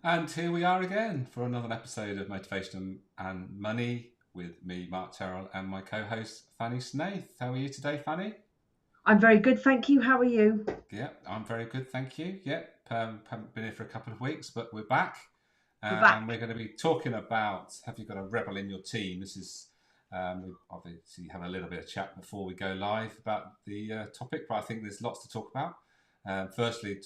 And here we are again for another episode of Motivation and Money with me, Mark Terrell, and my co-host, Fanny Snaith. How are you today, Fanny? I'm very good, thank you. How are you? Yeah, I'm very good, thank you. Yeah, haven't been here for a couple of weeks, but we're back. We're And back. we're going to be talking about, have you got a rebel in your team? This is, we obviously have a little bit of chat before we go live about the topic, but I think there's lots to talk about. Firstly,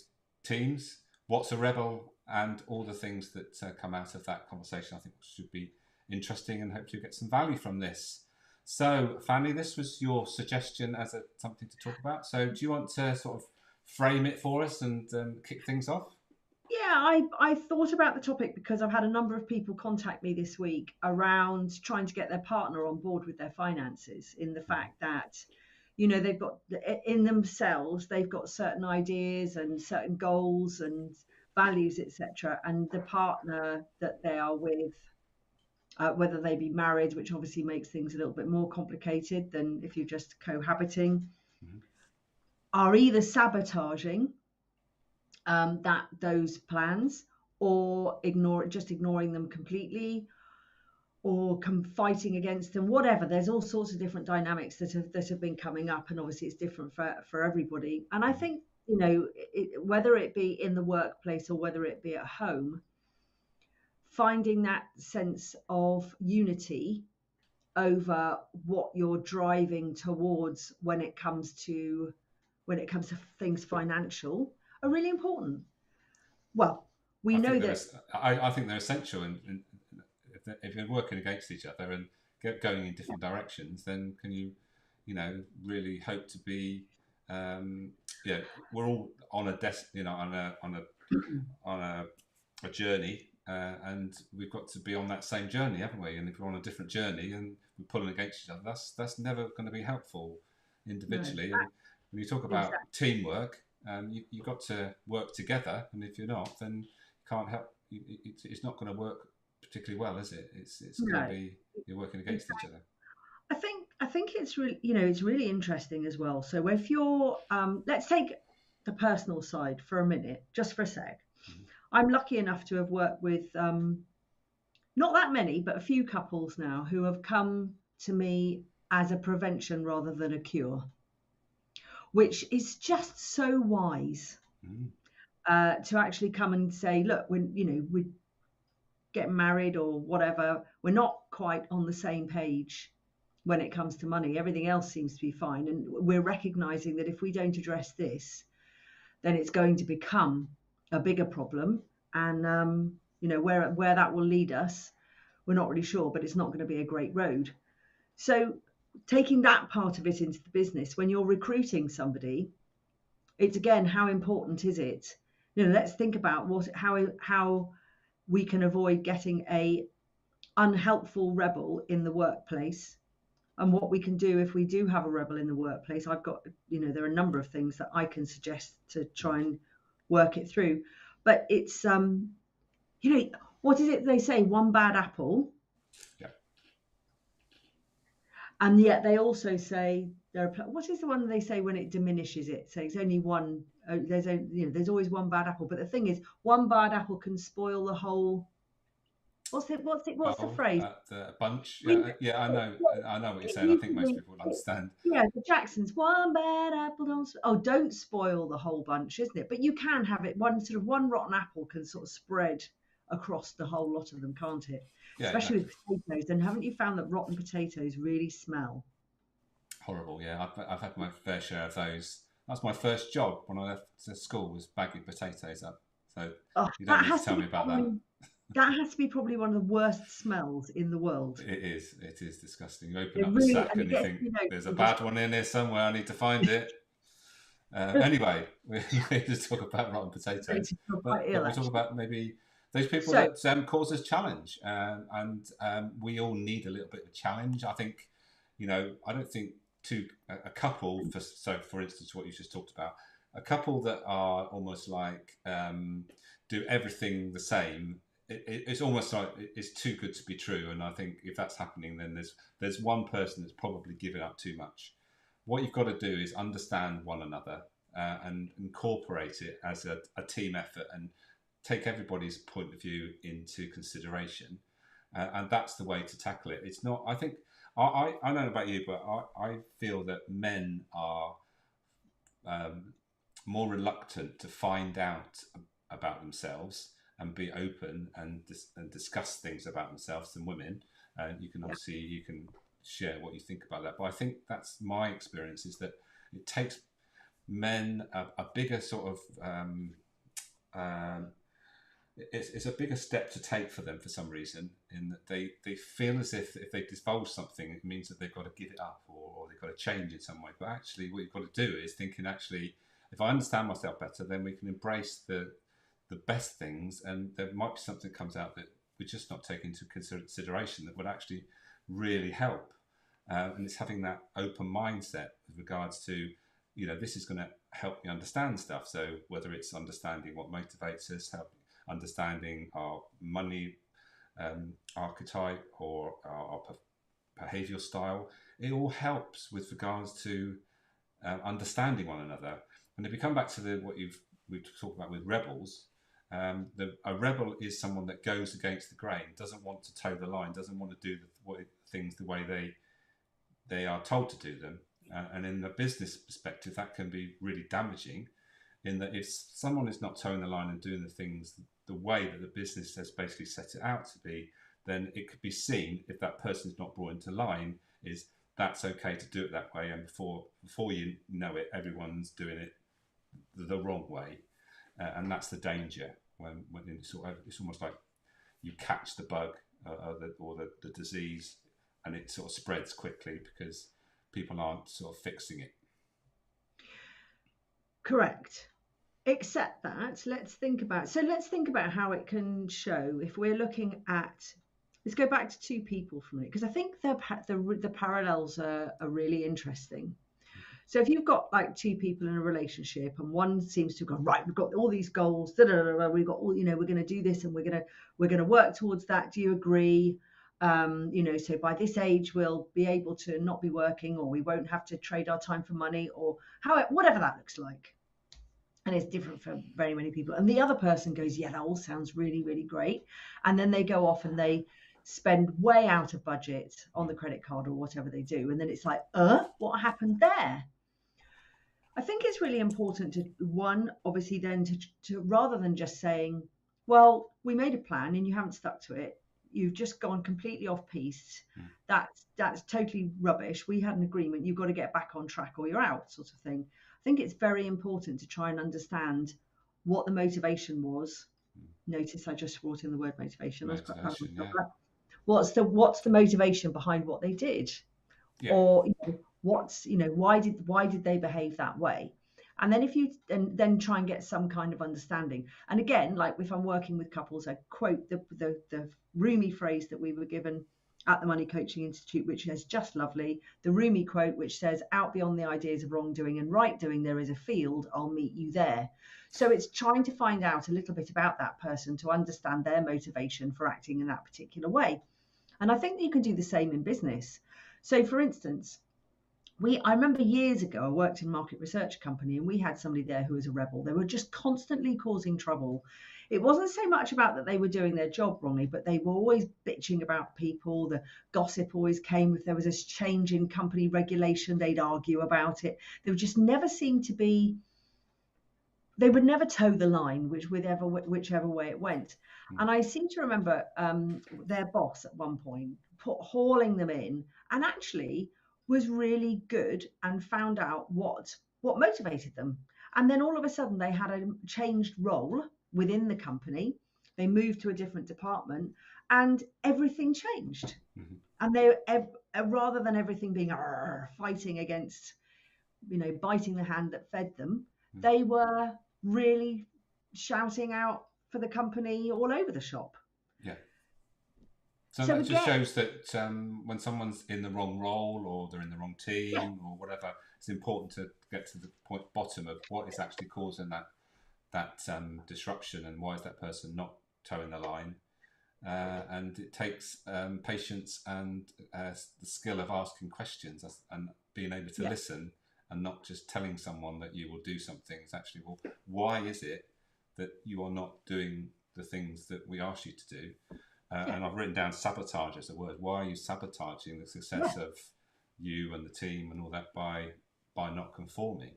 teams, what's a rebel, and all the things that come out of that conversation. I think should be interesting, and hope you get some value from this. So, Fanny, this was your suggestion as something to talk about. So, do you want to sort of frame it for us and kick things off? Yeah, I thought about the topic because I've had a number of people contact me this week around trying to get their partner on board with their finances, in the fact that, they've got in themselves, they've got certain ideas and certain goals and values, etc. And the partner that they are with, whether they be married, which obviously makes things a little bit more complicated than if you're just cohabiting, Mm-hmm. are either sabotaging that those plans, or ignoring them completely, or fighting against them, whatever. There's all sorts of different dynamics that have been coming up, and obviously it's different for everybody. And I think, whether it be in the workplace or whether it be at home, finding that sense of unity over what you're driving towards when it comes to things financial are really important. Well, we I know think that. I think they're essential, and if you're working against each other and going in different directions, then can you, really hope to be, yeah, we're all on a on a journey, and we've got to be on that same journey, haven't we? And if we're on a different journey and we're pulling against each other, that's never going to be helpful No, individually. And when you talk about exactly. teamwork, you've got to work together, and if you're not, then you can't help. It's not going to work particularly well, is it? It's going to No, be you're working against each exactly. other. I think it's really interesting as well. So if you're, let's take the personal side for a minute, just for a sec. Mhm. I'm lucky enough to have worked with not that many, but a few couples now who have come to me as a prevention rather than a cure, which is just so wise, Mhm. to actually come and say, look, when we get married or whatever, we're not quite on the same page when it comes to money. Everything else seems to be fine. And we're recognizing that if we don't address this, then it's going to become a bigger problem. And, where that will lead us, we're not really sure, but it's not going to be a great road. So, taking that part of it into the business, when you're recruiting somebody, it's again, how important is it? Let's think about how we can avoid getting a unhelpful rebel in the workplace, and what we can do if we do have a rebel in the workplace. I've got, there are a number of things that I can suggest to try and work it through. But it's, what is it they say? One bad apple. Yeah. And yet they also say what is the one they say when it diminishes it? So it's only one. There's always one bad apple. But the thing is, one bad apple can spoil the whole. What's the Oh, phrase? the bunch. We Yeah, yeah. I know what you're it saying. I used think to most be, people will understand. yeah, the Jacksons. One bad apple don't spoil the whole bunch, isn't it? But you can have it. One rotten apple can sort of spread across the whole lot of them, can't it? Yeah, yeah. Especially with potatoes. And haven't you found that rotten potatoes really smell? Horrible. Yeah, I've had my fair share of those. That's my first job when I left to school, was bagging potatoes up. So Oh, you don't that need to has to tell be me about that. probably that has to be probably one of the worst smells in the world. It is. It is disgusting. You open It up the really, sack and it and you gets, think there's a it just bad one in here somewhere. I need to find it. Anyway, we need to talk about rotten makes potatoes, you feel quite but ill, we talk actually. about maybe those people So, that cause us challenge, and we all need a little bit of a challenge. I think, I don't think a couple, for instance, what you just talked about, a couple that are almost like do everything the same. It's almost like it's too good to be true, and I think if that's happening, then there's one person that's probably giving up too much. What you've got to do is understand one another, and incorporate it as a team effort, and take everybody's point of view into consideration, and that's the way to tackle it. It's not. I think I don't know about you, but I feel that men are more reluctant to find out about themselves and be open and discuss things about themselves than women. You can obviously you can share what you think about that, but I think that's my experience, is that it takes men a bigger sort of it's a bigger step to take for them for some reason, in that they feel as if they divulge something, it means that they've got to give it up, or they've got to change in some way. But actually what you've got to do is thinking, actually, if I understand myself better, then we can embrace the best things, and there might be something that comes out that we're just not taking into consideration that would actually really help. And it's having that open mindset with regards to, this is going to help me understand stuff. So whether it's understanding what motivates us, understanding our money archetype, or our behavioural style, it all helps with regards to understanding one another. And if we come back to what we've talked about with rebels, a rebel is someone that goes against the grain, doesn't want to toe the line, doesn't want to do things the way they are told to do them. And in the business perspective, that can be really damaging, in that if someone is not towing the line and doing the things the way that the business has basically set it out to be, then it could be seen, if that person is not brought into line, is that's okay to do it that way. And before you know it, everyone's doing it the wrong way. And that's the danger, when it's almost like you catch the bug or the disease, and it sort of spreads quickly because people aren't sort of fixing it. Correct. Except that, let's think about how it can show. If we're looking at, let's go back to two people for a minute, because I think the parallels are really interesting. So if you've got like two people in a relationship, and one seems to go, right, we've got all these goals, we've got all, we're going to do this, and we're going to work towards that. Do you agree? So by this age, we'll be able to not be working, or we won't have to trade our time for money, or whatever that looks like. And it's different for very many people. And the other person goes, yeah, that all sounds really, really great. And then they go off and they spend way out of budget on the credit card or whatever they do. And then it's like, what happened there? I think it's really important to, one, obviously then to rather than just saying, well, we made a plan and you haven't stuck to it, you've just gone completely off piste. That's totally rubbish. We had an agreement, you've got to get back on track or you're out, sort of thing. I think it's very important to try and understand what the motivation was. Notice I just brought in the word motivation. I was quite proud of myself. Yeah. What's the motivation behind what they did? Yeah. Or why did they behave that way? And then if you then try and get some kind of understanding. And again, like if I'm working with couples, I quote the Rumi phrase that we were given at the Money Coaching Institute, which is just lovely. The Rumi quote, which says, out beyond the ideas of wrongdoing and right doing, there is a field, I'll meet you there. So it's trying to find out a little bit about that person to understand their motivation for acting in that particular way. And I think that you can do the same in business. So for instance, I remember years ago, I worked in a market research company, and we had somebody there who was a rebel. They were just constantly causing trouble. It wasn't so much about that they were doing their job wrongly, but they were always bitching about people. The gossip always came. If there was a change in company regulation, they'd argue about it. They would just never seem to be, they would never toe the line, whichever way it went. And I seem to remember their boss at one point hauling them in, and actually was really good and found out what motivated them. And then all of a sudden they had a changed role within the company. They moved to a different department and everything changed. And they, rather than everything being fighting against, biting the hand that fed them, they were really shouting out for the company all over the shop. Yeah. So that just shows that when someone's in the wrong role, or they're in the wrong team, or whatever, it's important to get to the bottom of what is actually causing that disruption, and why is that person not towing the line. And it takes patience and the skill of asking questions and being able to listen, and not just telling someone that you will do something. It's actually, well, why is it that you are not doing the things that we asked you to do. Yeah. And I've written down sabotage as a word. Why are you sabotaging the success of you and the team and all that by not conforming?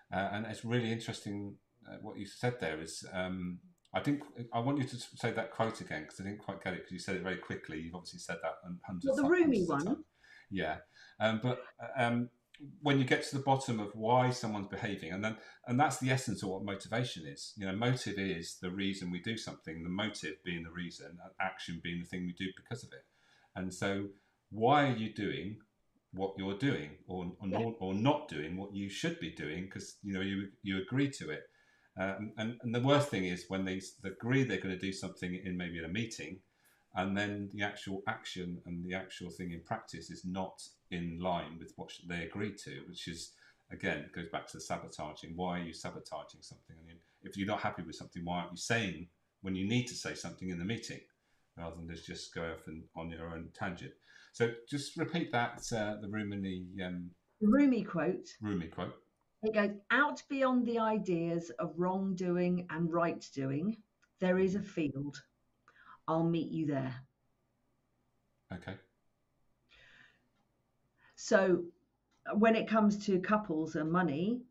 And it's really interesting what you said there is. I want you to say that quote again because I didn't quite get it because you said it very quickly. You've obviously said that The Rumi hundreds of one. times. Yeah, but when you get to the bottom of why someone's behaving, and that's the essence of what motivation is. Motive is the reason we do something. The motive being the reason, and action being the thing we do because of it. And so, why are you doing what you're doing, or not doing what you should be doing because you agree to it? And the worst thing is when they agree they're going to do something in a meeting, and then the actual action and the actual thing in practice is not in line with what they agreed to, which is, again, goes back to the sabotaging. Why are you sabotaging something? I mean, if you're not happy with something, why aren't you saying when you need to say something in the meeting rather than just go off on your own tangent? So just repeat that, the Rumi quote. Rumi quote. It goes, out beyond the ideas of wrongdoing and right doing, there is a field. I'll meet you there. Okay. So when it comes to couples and money,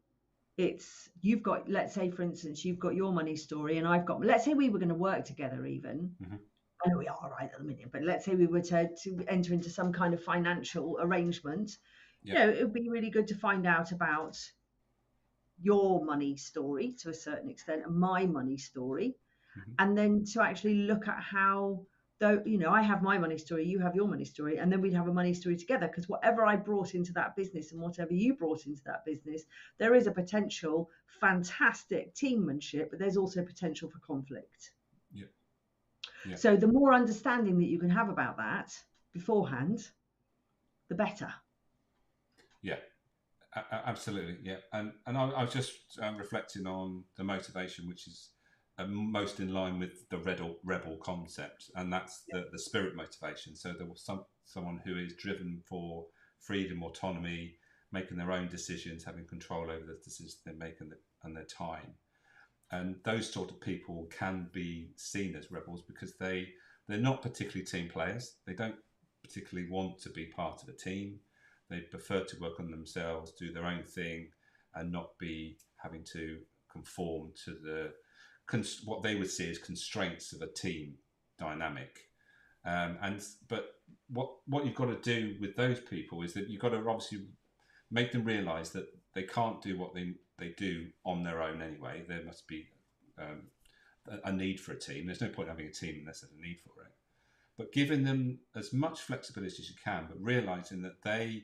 it's you've got, let's say, for instance, you've got your money story and I've got, let's say we were going to work together even. Mm-hmm. I know we are right at the minute, but let's say we were to enter into some kind of financial arrangement. Yeah. It would be really good to find out about your money story to a certain extent and my money story. Mm-hmm. And then to actually look at how, though, I have my money story, you have your money story, and then we'd have a money story together, because whatever I brought into that business and whatever you brought into that business, there is a potential fantastic teammanship, but there's also potential for conflict. Yeah. Yeah. So the more understanding that you can have about that beforehand, the better. Yeah. Absolutely, yeah, and I was just reflecting on the motivation, which is most in line with the rebel concept, and that's the spirit motivation. So there was someone who is driven for freedom, autonomy, making their own decisions, having control over the decisions they make and their time. And those sort of people can be seen as rebels because they're not particularly team players. They don't particularly want to be part of a team. They prefer to work on themselves, do their own thing, and not be having to conform to what they would see as constraints of a team dynamic. But what you've got to do with those people is that you've got to obviously make them realise that they can't do what they do on their own anyway. There must be a need for a team. There's no point having a team unless there's a need for it. But giving them as much flexibility as you can, but realising that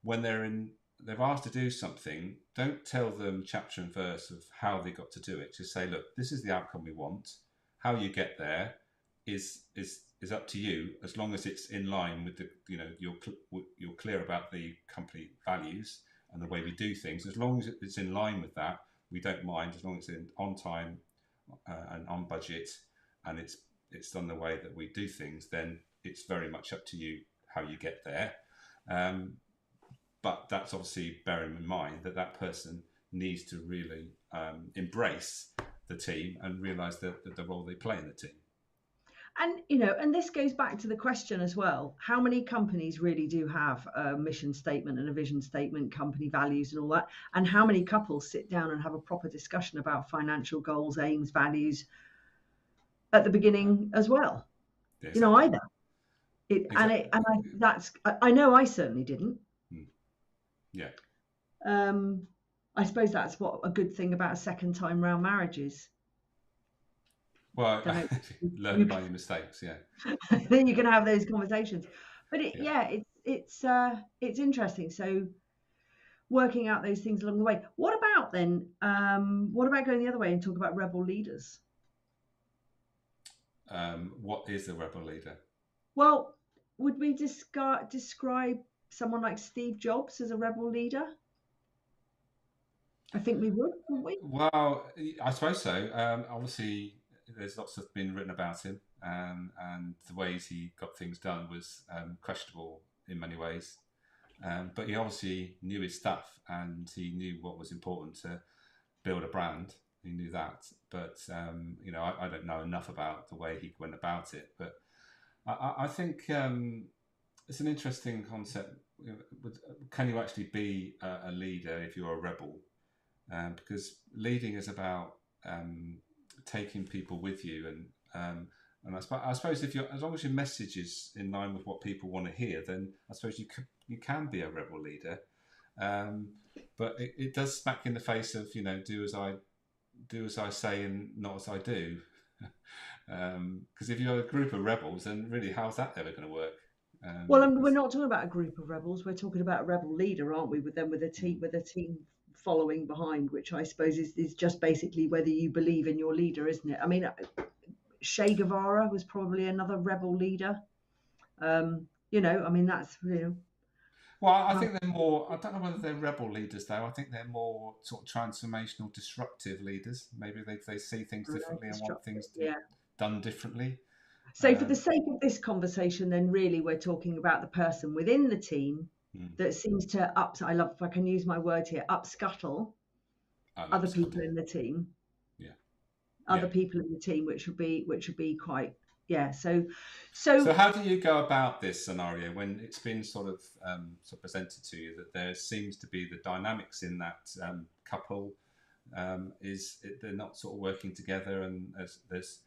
when they're asked to do something, don't tell them chapter and verse of how they got to do it. Just say, look, this is the outcome we want. How you get there is up to you, as long as it's in line with you're clear about the company values and the way we do things. As long as it's in line with that, we don't mind. As long as it's on time and on budget, and it's done the way that we do things, then it's very much up to you how you get there. But that's obviously bearing in mind that person needs to really embrace the team and realise the role they play in the team. And this goes back to the question as well. How many companies really do have a mission statement and a vision statement, company values and all that? And how many couples sit down and have a proper discussion about financial goals, aims, values at the beginning as well? Yes, Either. Exactly. I know I certainly didn't. Yeah. I suppose that's what a good thing about a second time round marriage is. Well, learn by your mistakes, yeah. Then you can have those conversations. But it's interesting. So working out those things along the way. What about then? What about going the other way and talk about rebel leaders? What is a rebel leader? Well, would we describe someone like Steve Jobs as a rebel leader? I think we would, wouldn't we? Well, I suppose so. Obviously, there's lots of been written about him, and the ways he got things done was questionable in many ways. But he obviously knew his stuff, and he knew what was important to build a brand. he knew that. But I don't know enough about the way he went about it. But I think it's an interesting concept. Can you actually be a leader if you're a rebel? Because leading is about taking people with you, and I suppose if as long as your message is in line with what people want to hear, then I suppose you can be a rebel leader. But it does smack in the face of do as I say and not as I do. Because if you're a group of rebels, then really, how's that ever going to work? Well, and we're not talking about a group of rebels. We're talking about a rebel leader, aren't we? With a team following behind, which I suppose is just basically whether you believe in your leader, isn't it? I mean, Che Guevara was probably another rebel leader. I mean, that's Well, I think they're more. I don't know whether they're rebel leaders, though. I think they're more sort of transformational, disruptive leaders. Maybe they see things differently and want things done differently. So, for the sake of this conversation, then really we're talking about the person within the team that seems to I love, if I can use my word here, upscuttle other people in the team. Yeah. Other people in the team, which would be quite. So how do you go about this scenario when it's been sort of presented to you that there seems to be the dynamics in that couple they're not sort of working together, and there's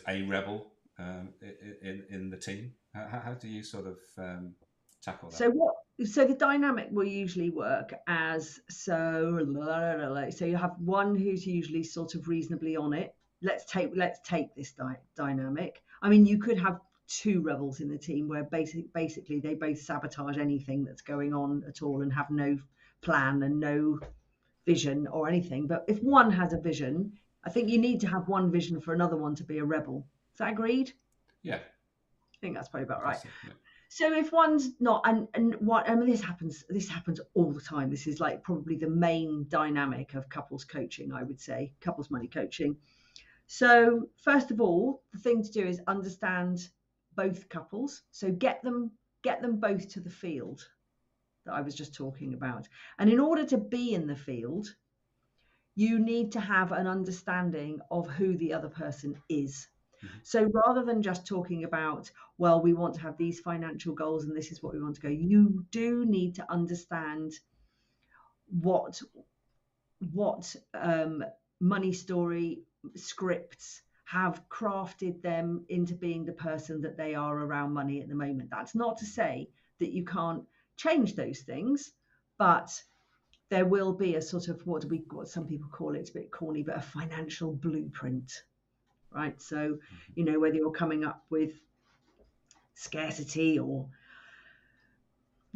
a rebel in the team? How do you sort of tackle that? So the dynamic will usually work as so you have one who's usually sort of reasonably on it. Let's take this dynamic. I mean, you could have two rebels in the team where basically they both sabotage anything that's going on at all and have no plan and no vision or anything. But if one has a vision, I think you need to have one vision for another one to be a rebel. Is that agreed? Yeah. I think that's probably about right. Yeah. So if one's not, and what, I mean, this happens all the time. This is like probably the main dynamic of couples coaching, I would say, couples money coaching. So first of all, the thing to do is understand both couples. So get them both to the field that I was just talking about. And in order to be in the field, you need to have an understanding of who the other person is. So rather than just talking about, well, we want to have these financial goals and this is what we want to go, you do need to understand what money story scripts have crafted them into being the person that they are around money at the moment. That's not to say that you can't change those things, but there will be a sort of what some people call it, it's a bit corny, but a financial blueprint, right? So, whether you're coming up with scarcity or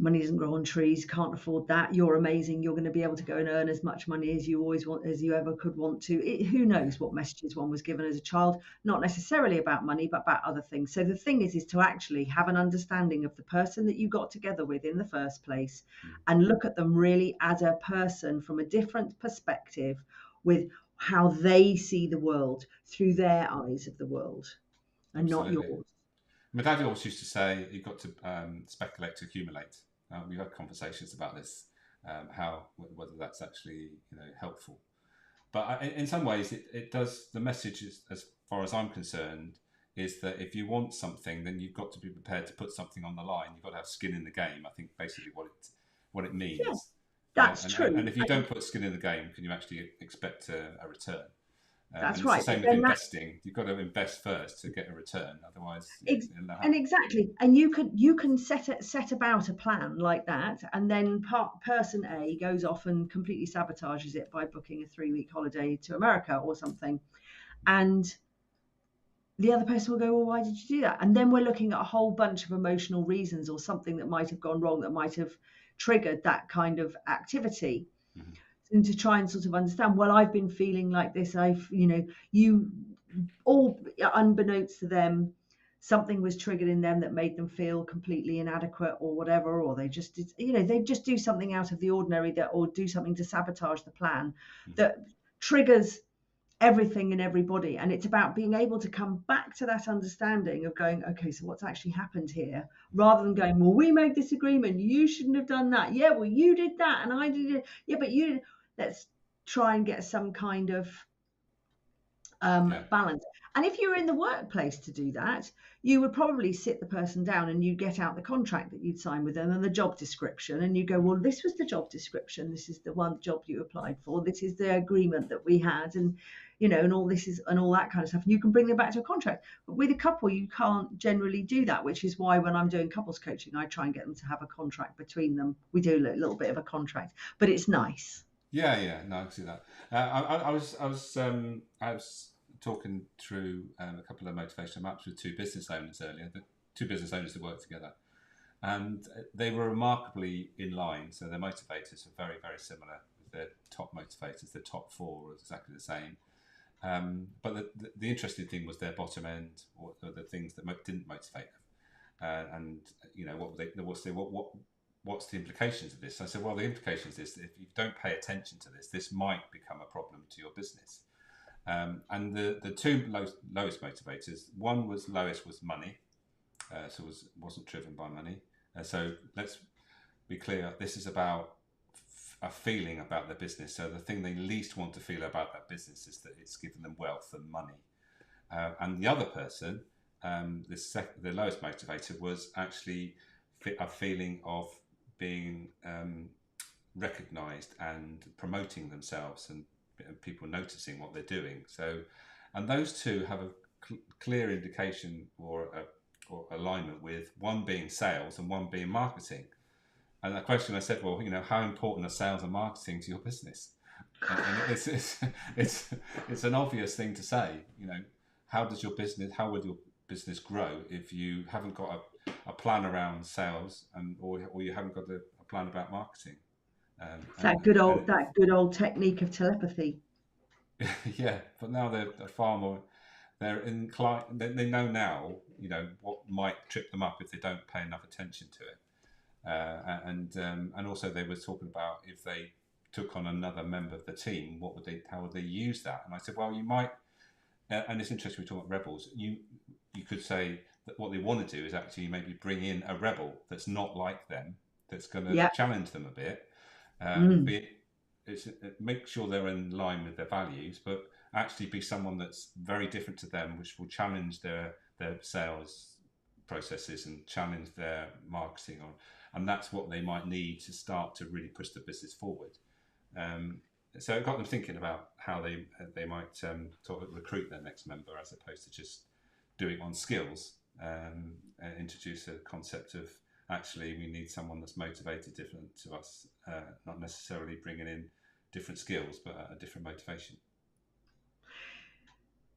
money doesn't grow on trees, can't afford that, you're amazing, you're going to be able to go and earn as much money as you always want, as you ever could want to. Who knows what messages one was given as a child, not necessarily about money, but about other things. So the thing is to actually have an understanding of the person that you got together with in the first place and look at them really as a person from a different perspective with how they see the world through their eyes of the world and Absolutely. Not yours. My dad always used to say you've got to speculate to accumulate. We've had conversations about this, whether that's actually helpful. But in some ways, it does. The message is, as far as I'm concerned, is that if you want something, then you've got to be prepared to put something on the line. You've got to have skin in the game. I think basically what it means. Yeah, that's true. And if you don't put skin in the game, can you actually expect a return? That's right. It's the same with investing. You've got to invest first to get a return. Otherwise, exactly. And you can set about a plan like that, and then person A goes off and completely sabotages it by booking a 3-week holiday to America or something, and the other person will go, well, why did you do that? And then we're looking at a whole bunch of emotional reasons or something that might have gone wrong that might have triggered that kind of activity. Mm-hmm. And to try and sort of understand, well, I've been feeling like this. You all unbeknownst to them, something was triggered in them that made them feel completely inadequate or whatever, or they just do something out of the ordinary or do something to sabotage the plan that triggers everything and everybody. And it's about being able to come back to that understanding of going, okay, so what's actually happened here, rather than going, well, we made this agreement, you shouldn't have done that. Yeah, well, you did that and I did it. Yeah, but you did. Let's try and get some kind of Yeah. balance. And if you were in the workplace to do that, you would probably sit the person down and you'd get out the contract that you'd sign with them and the job description, and you go, well, this was the job description, this is the one job you applied for, this is the agreement that we had, and and all this is and all that kind of stuff. And you can bring them back to a contract. But with a couple, you can't generally do that, which is why when I'm doing couples coaching, I try and get them to have a contract between them. We do a little bit of a contract, but it's nice. Yeah, no, I can see that. I was talking through a couple of motivational maps with two business owners earlier, the two business owners that work together, and they were remarkably in line. So their motivators are very, very similar. Their top motivators, the top four, were exactly the same. But the interesting thing was their bottom end, or the things that didn't motivate them, and what's the implications of this? I said, well, the implications is that if you don't pay attention to this, this might become a problem to your business. And the two lowest motivators, lowest was money, so wasn't driven by money. So let's be clear, this is about a feeling about their business. So the thing they least want to feel about that business is that it's given them wealth and money. And the other person, the lowest motivator, was actually a feeling of being recognised and promoting themselves and people noticing what they're doing. So, and those two have a clear indication or alignment with one being sales and one being marketing. And the question I said, well, how important are sales and marketing to your business? And it's an obvious thing to say. How would your business grow if you haven't got a plan around sales or you haven't got a plan about marketing? That good old technique of telepathy. Yeah, but now they're far more. They're inclined. They know now. What might trip them up if they don't pay enough attention to it. And also they were talking about if they took on another member of the team, how would they use that? And I said, well, you might. And it's interesting we're talking about rebels. You could say that what they want to do is actually maybe bring in a rebel that's not like them, that's going to challenge them a bit. Make sure they're in line with their values, but actually be someone that's very different to them, which will challenge their sales processes and challenge their marketing on, and that's what they might need to start to really push the business forward. So it got them thinking about how they might sort of recruit their next member as opposed to just doing on skills, and introduce a concept of actually we need someone that's motivated different to us, not necessarily bringing in different skills, but a different motivation.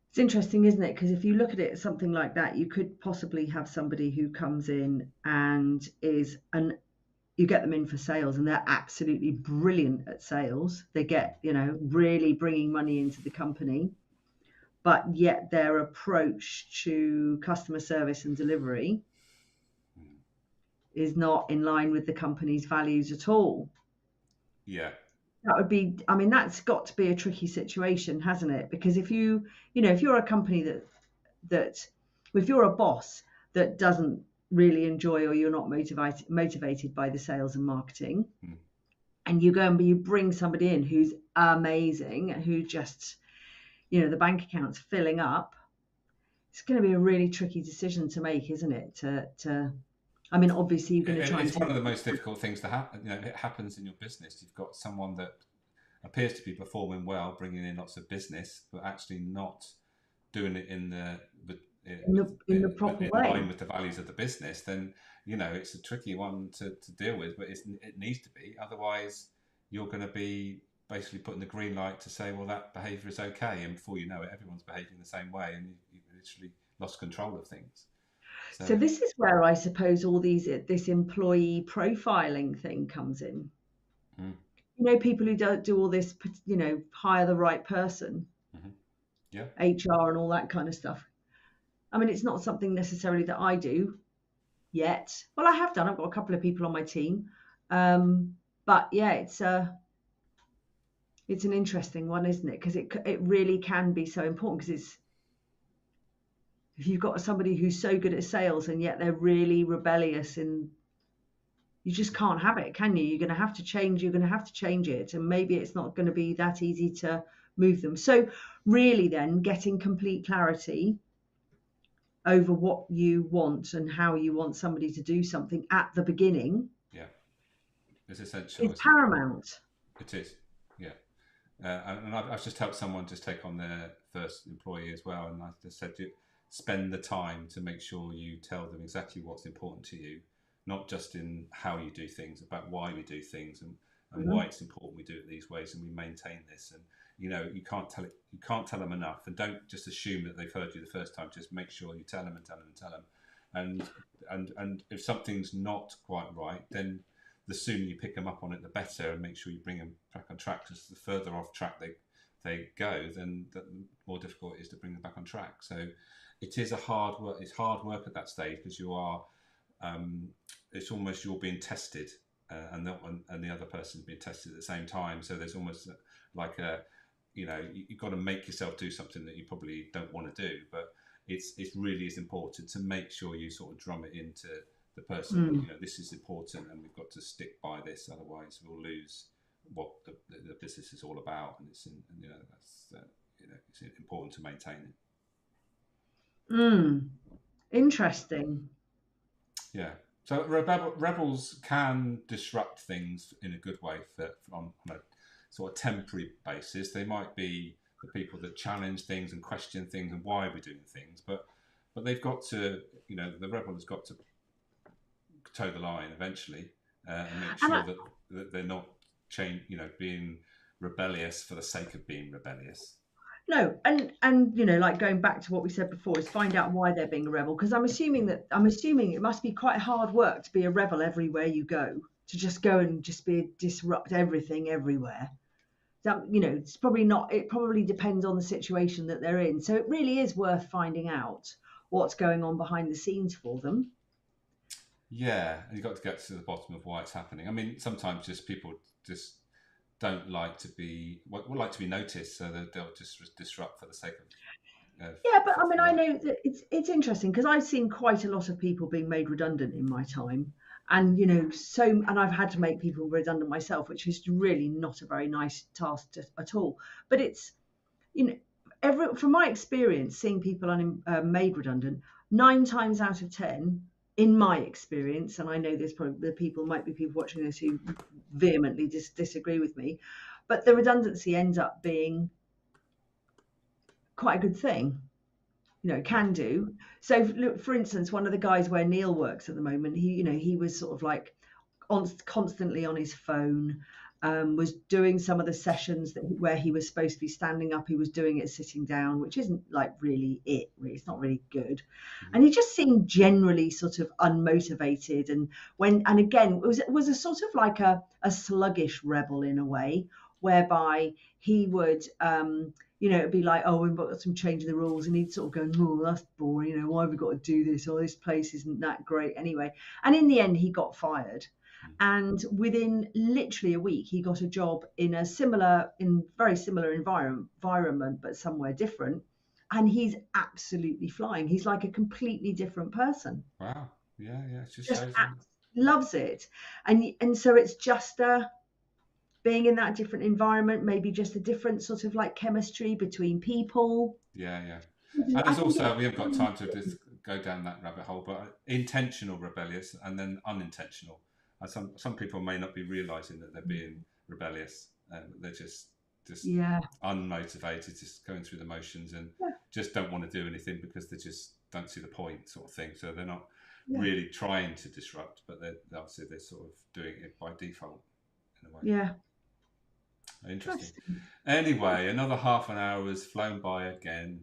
It's interesting, isn't it? Because if you look at it something like that, you could possibly have somebody who comes in and you get them in for sales and they're absolutely brilliant at sales. They get, really bringing money into the company, but yet their approach to customer service and delivery is not in line with the company's values at all. Yeah. That would be, that's got to be a tricky situation, hasn't it? Because if you're a company that if you're a boss that doesn't really enjoy, or you're not motivated by the sales and marketing, and you go and you bring somebody in who's amazing, who just, the bank account's filling up, it's going to be a really tricky decision to make, isn't it? Obviously you're going to try. It's one of the most difficult things to happen. It happens in your business. You've got someone that appears to be performing well, bringing in lots of business, but actually not doing it in the proper way, in line with the values of the business. Then it's a tricky one to deal with, but it needs to be. Otherwise, you're going to be basically putting the green light to say, well, that behaviour is okay, and before you know it, everyone's behaving the same way, and you've literally lost control of things. So this is where I suppose this employee profiling thing comes in. People who don't do all this, hire the right person, HR and all that kind of stuff. It's not something necessarily that I do yet. Well, I have done. I've got a couple of people on my team, but yeah, it's an interesting one, isn't it? Because it really can be so important. Because if you've got somebody who's so good at sales and yet they're really rebellious in You just can't have it, can you? You're going to have to change. You're going to have to change it, and maybe it's not going to be that easy to move them. So really, then getting complete clarity over what you want and how you want somebody to do something at the beginning Yeah, it's essential, is isn't it? paramount. It is. Yeah. And I've just helped someone just take on their first employee as well, and I just said, spend the time to make sure you tell them exactly what's important to you, not just in how you do things, about why we do things, and Mhm. why it's important we do it these ways, and we maintain this. And you can't tell them enough, and don't just assume that they've heard you the first time. Just make sure you tell them and tell them and tell them, and if something's not quite right, then the sooner you pick them up on it, the better, and make sure you bring them back on track. Because the further off track they go, then the more difficult it is to bring them back on track. So it is a hard work. It's hard work at that stage because you are. It's almost you're being tested, and the other person's being tested at the same time. So there's almost like you've got to make yourself do something that you probably don't want to do, but it's really is important to make sure you sort of drum it into the person. Mm. This is important, and we've got to stick by this. Otherwise, we'll lose what the business is all about. And that's it's important to maintain it. Mm. Interesting. Yeah. So rebels can disrupt things in a good way on a sort of temporary basis. They might be the people that challenge things and question things and why we're doing things, but they've got to, the rebel has got to toe the line eventually, and make And sure that they're not being rebellious for the sake of being rebellious. no, and like going back to what we said before, is find out why they're being a rebel. Because I'm assuming it must be quite hard work to be a rebel everywhere you go, to just go and just disrupt everything everywhere. That it's probably not. It probably depends on the situation that they're in. So it really is worth finding out what's going on behind the scenes for them. Yeah, and you've got to get to the bottom of why it's happening. I mean, sometimes just people just don't like to be would like to be noticed, so they'll just disrupt for the sake of Yeah, but I mean, for I that. know that it's interesting because I've seen quite a lot of people being made redundant in my time, and and I've had to make people redundant myself, which is really not a very nice task at all. But it's you know, from my experience, seeing people made redundant, 9 times out of 10, in my experience, and I know there's probably might be people watching this who vehemently disagree with me, but the redundancy ends up being quite a good thing. Yeah. Can do. So, look, for instance, one of the guys where Neil works at the moment, he was sort of like constantly on his phone, was doing some of the sessions where he was supposed to be standing up. He was doing it sitting down, which isn't like really it. Really, it's not really good. Mm-hmm. And he just seemed generally sort of unmotivated. And again, it was a sort of like a sluggish rebel in a way, whereby he would. It'd be like, oh, we've got some change in the rules, and he'd sort of go, oh, that's boring. Why have we got to do this? Oh, this place isn't that great anyway. And in the end, he got fired. And within literally a week, he got a job in very similar environment, but somewhere different. And he's absolutely flying. He's like a completely different person. Wow. Yeah, yeah. It just Just shows them. loves it. And so it's just being in that different environment, maybe just a different sort of like chemistry between people. Yeah, yeah. And I there's think also it's we haven't got time to just go down that rabbit hole, but intentional rebellious and then unintentional. And some people may not be realizing that they're being rebellious, and they're just yeah, unmotivated, just going through the motions, and yeah, just don't want to do anything because they just don't see the point, sort of thing. So they're not yeah, really trying to disrupt, but they're sort of doing it by default in a way. yeah. Interesting. Interesting. Anyway, another half an hour has flown by again,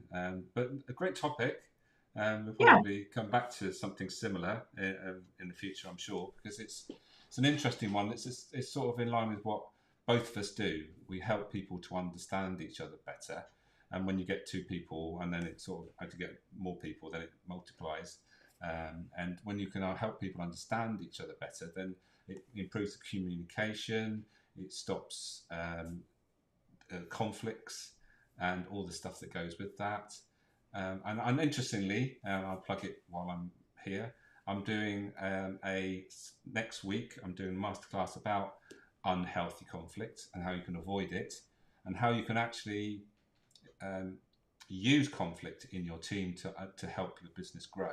but a great topic. We'll Yeah, probably come back to something similar in the future, I'm sure, because it's an interesting one. It's sort of in line with what both of us do. We help people to understand each other better, and when you get two people, and then it sort of as you get more people, then it multiplies. And when you can help people understand each other better, then it improves the communication. It stops conflicts and all the stuff that goes with that. And interestingly, I'll plug it while I'm here. I'm doing next week. I'm doing a masterclass about unhealthy conflict and how you can avoid it, and how you can actually use conflict in your team to help your business grow.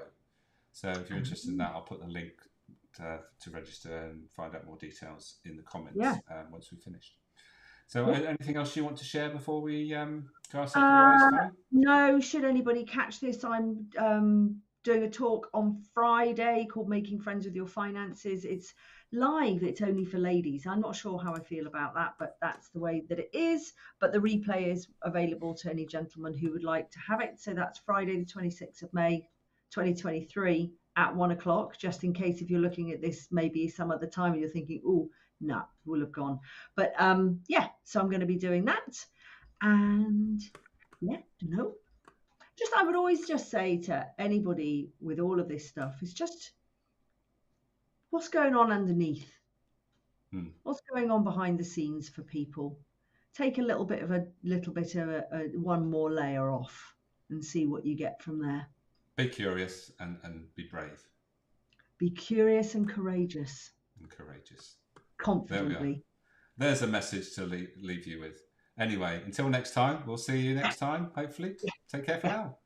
So if you're interested in that, I'll put the link to register and find out more details in the comments once we've finished. So anything else you want to share before we go our separate ways, Fanny? No, should anybody catch this, I'm doing a talk on Friday called Making Friends with Your Finances. It's live, it's only for ladies. I'm not sure how I feel about that, but that's the way that it is. But the replay is available to any gentleman who would like to have it. So that's Friday, the 26th of May, 2023 at 1 o'clock, just in case if you're looking at this maybe some other time and you're thinking, oh, no, we'll have gone. But yeah, so I'm going to be doing that. And yeah, no. Just I would always just say to anybody with all of this stuff is just what's going on underneath. What's going on behind the scenes for people? Take a little bit of a one more layer off and see what you get from there. Be curious and be brave. Be curious and courageous. Confidently. There's a message to leave you with. Anyway, until next time, we'll see you next time, hopefully. Take care for now.